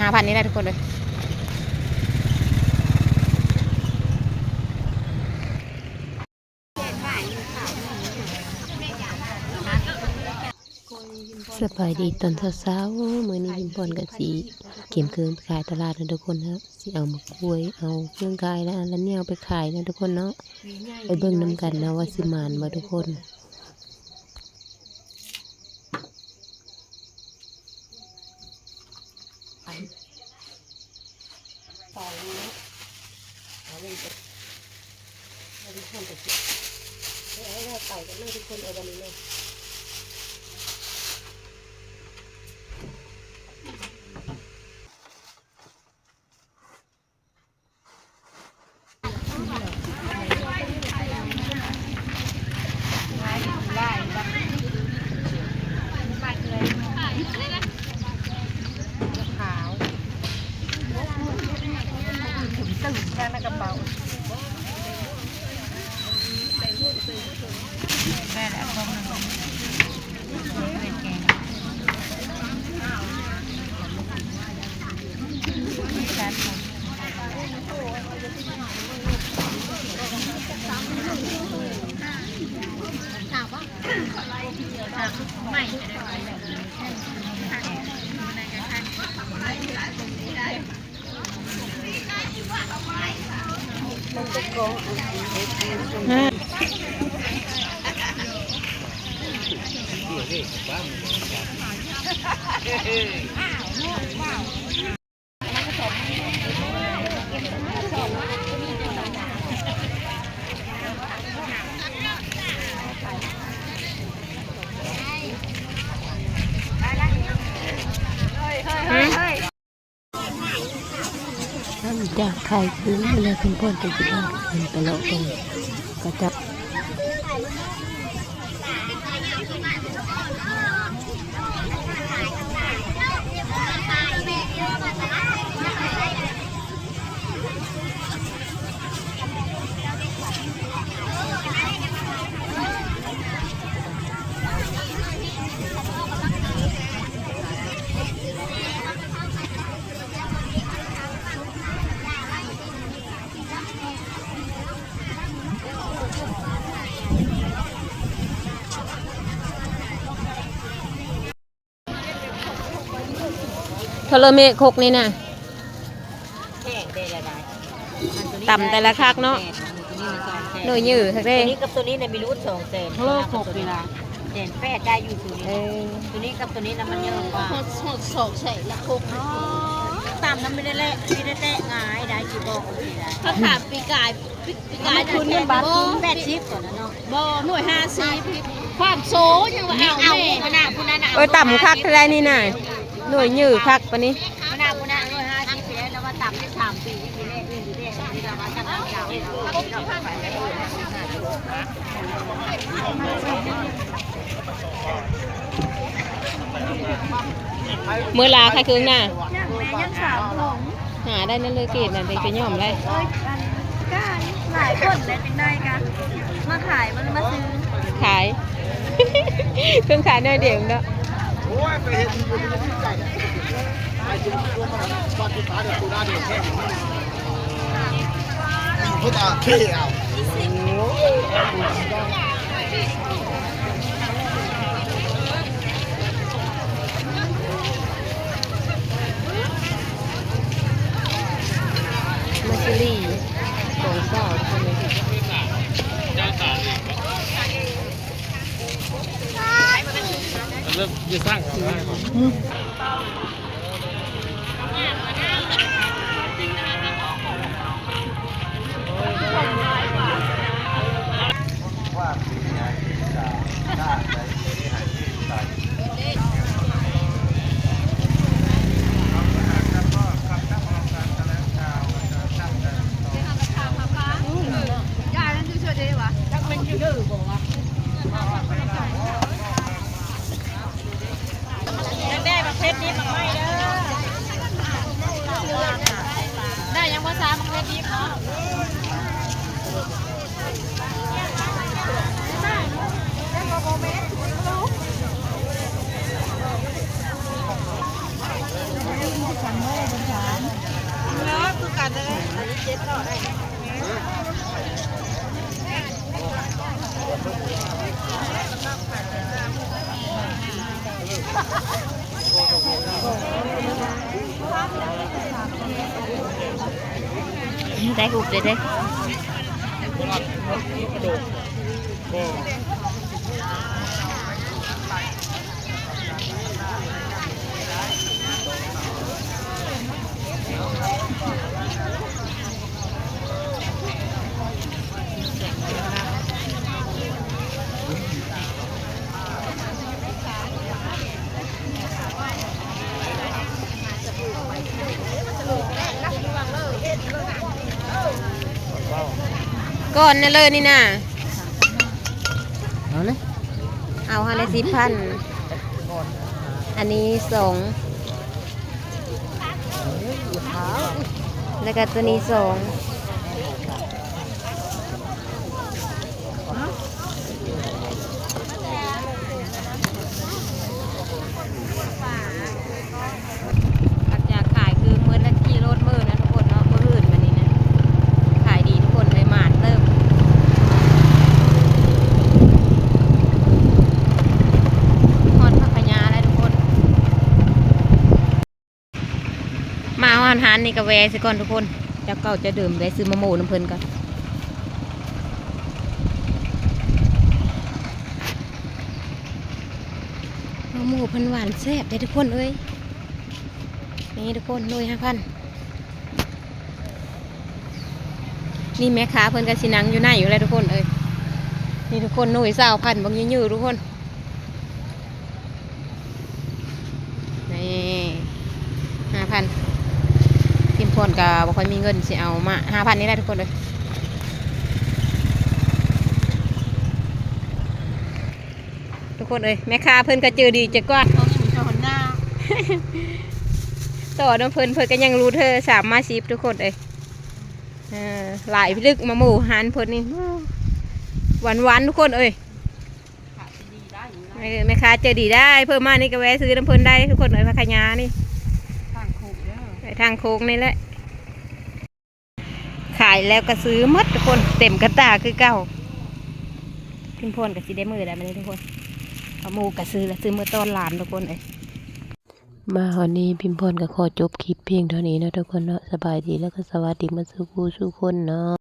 5,000นี้แหละทุกคนเลยสบายดีตอนเช้าๆมื้อนี้พิมพรกับสีเก็บเครื่องไปขายตลาดนะทุกคนนะสิเอามากล้วยเอาเครื่องกายแล้วเนี่ยเอาไปขายนะทุกคนเนาะไปเบิ่งนำกันนะว่าสิมานบ่ทุกคนไปกันเลยทุกคนเอาวันนี้เลยแม่กระเป๋าแม่แหละพวกนั้นเป็นแกงชัดถามว่าไม่มันจะโกงจากไข่คืนเลยเป็นพ่นเป็นสิบห้าเป็นไปแล้วตรงกระจับโทรเมฆคกนี่นะต่ำแต่ละคักเนาะหน่วยยืดทักได้ตัวนี้กับตัวนี้เนี่ยมีรูท2 แสนโลก6เวลา1,800ได้อยู่ตัวนี้ตัวนี้กับตัวนี้นะมันเยอะกว่า2 แสนละคกต่ำนั้นไม่ได้เละง่ายได้กี่บอกถ้าถามปีกายคุณเนี่ยบาท80ก่อนนะเนาะบ่หน่วย50ความโซยังว่าเอาแม่ขนาดคุณนั่นน่ะต่ำคักเท่าไรนี่น่ะหน่วยยืดคักปะนี้ขนาดหน่วย50ปีแล้วมาต่ำได้3 ปีที่แรกที่เรามาตั้งเก่าเมื่อลาใครคืนน่ะยังสาวหลงหาได้นั่นเลยเกตน่ะเป็นย่อมเลยก้านหลายคนเลยเป็นได้กันมาขายมันมาซื้อขายเครื่องขายน้อยเดียวเนาะโอ้ยไปเห็นอยู่ที่ใจนะไปดูตัวมันบ้านที่ตาเดือดตัวหน้าเดือดแค่พุทธาเที่ยวมาซิลี่ของเศร้าคนนี้เริ่มจะสร้างอะไรได้ประเภทนี้มาไม่เด้อได้ยังภาษาประเภทนี้เนาะHãy subscribe cho kênh Ghiền Mì Gõ để không bỏ lỡ ได้หุบเลยเด้ก่อนนี่เลยนี่น่ะ เอาเลย เอา5ละ10,000อันนี้2แล้วก็ตัวนี้2อาจจะขายคือมื้อละกิโลมื้อนะทุกคนเนาะมื้ออื่นวันนี้นะขายดีทุกคนเลยหมานเติมฮอดพัทยาแล้วทุกคนมาฮอดหานนี่ก็แวะสิก่อนทุกคนจะเก่าจะดื่มได้ซื้อมะม่วงน้ำเพิ่นก่อนมะม่วงเพิ่นหวานแซ่บได้ทุกคนเอ้ยนี่ทุกคนเลย5,000นี่แม่ค้าเพิ่นก็สินั่งอยู่ไหนอยู่แล้วทุกคนเอ้ยนี่ทุกคนหน่วย20,000บางยืดๆทุกคนนี่5,000พิมพ์พรก็บ่ค่อยมีเงินสิเอามา5,000นี่แหละทุกคนเลยทุกคนเอ้ยแม่ค้าเพิ่นก็เจอดีจักกว่าต่อน้ำเพิ่นก็ยังรู้เธอ3มา10ทุกคนเอ้ยหลายพิลึกมาหมู่หานเพิ่นนี่หวานๆทุกคนเอ้ยแม่ค้าเจอดีได้เพิ่มมานี่ก็แวะซื้อน้ำเพิ่นได้ทุกคนเอ้ยพัทยานี่ทางโค้งนี่แหละขายแล้วก็ซื้อหมดทุกคนเต็มกระตาคือเก่าพิมพ์พรก็สิได้มือได้มาเลยทุกคนเอาหมูก็ซื้อแล้วซื้อเมื่อตอนหลานทุกคนเอ้ย มาวันนี้พิมพ์พรก็ขอจบคลิปเพียงเท่านี้นะทุกคนเนาะสบายดีแล้วก็สวัสดีมาสู่ผู้สู่คนเนาะ